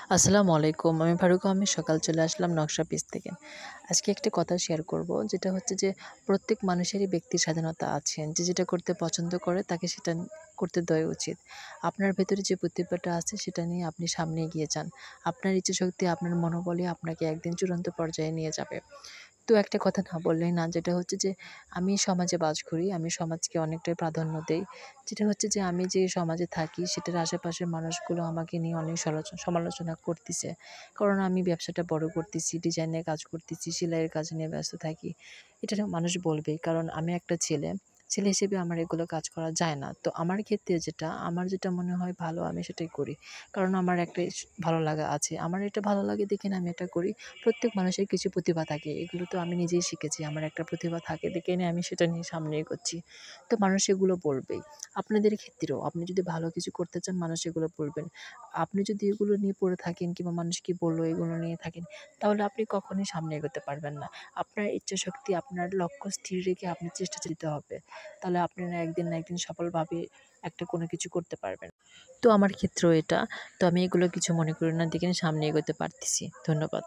আসসালামু আলাইকুম। আমি ফারুক আহমেদ সকাল চলে আসলাম নকশা পেজ থেকে। আজকে একটা কথা শেয়ার করব, যেটা হচ্ছে যে প্রত্যেক মানুষেরই ব্যক্তির স্বাধীনতা আছে। যে যেটা করতে পছন্দ করে তাকে সেটা করতে দেওয়া উচিত। আপনার ভেতরে যে প্রতিভাটা আছে সেটা নিয়ে আপনি সামনে এগিয়ে যান। আপনার ইচ্ছাশক্তি, আপনার মনোবলই আপনাকে একদিন চূড়ান্ত পর্যায়ে নিয়ে যাবে। তো একটা কথা না বললেই না, যেটা হচ্ছে যে আমি সমাজে বাস করি, আমি সমাজকে অনেকটাই প্রাধান্য দেই। যেটা হচ্ছে যে আমি যে সমাজে থাকি সেটার আশেপাশের মানুষগুলো আমাকে নিয়ে অনেক সমালোচনা করতেছে। কারণ আমি ব্যবসাটা বড় করতেছি, ডিজাইনের কাজ করতেছি, সেলাইয়ের কাজ নিয়ে ব্যস্ত থাকি। এটা না মানুষ বলবেই, কারণ আমি একটা ছেলে। ছেলে হিসেবে আমার এগুলো কাজ করা যায় না। তো আমার ক্ষেত্রে আমার যেটা মনে হয় ভালো, আমি সেটাই করি। কারণ আমার একটা ভালো লাগা আছে। আমার এটা ভালো লাগে দেখে না আমি এটা করি। প্রত্যেক মানুষের কিছু প্রতিভা থাকে। এগুলো তো আমি নিজেই শিখেছি। আমার একটা প্রতিভা থাকে দেখে নিয়ে আমি সেটা নিয়ে সামনে এগোচ্ছি। তো মানুষ এগুলো বলবেই। আপনাদের ক্ষেত্রেও আপনি যদি ভালো কিছু করতে চান, মানুষ এগুলো বলবেন। আপনি যদি এগুলো নিয়ে পড়ে থাকেন কিংবা মানুষ কি বলল এগুলো নিয়ে থাকেন, তাহলে আপনি কখনোই সামনে এগোতে পারবেন না। আপনার ইচ্ছাশক্তি, আপনার লক্ষ্য স্থির রেখে আপনি চেষ্টা চালিয়ে যেতে হবে। তাহলে আপনি একদিন না একদিন সফলভাবে একটা কোনো কিছু করতে পারবেন। তো আমার ক্ষেত্রেও এটা। তো আমি এগুলো কিছু মনে করি না দেখে সামনে এগোতে পারতেছি। ধন্যবাদ।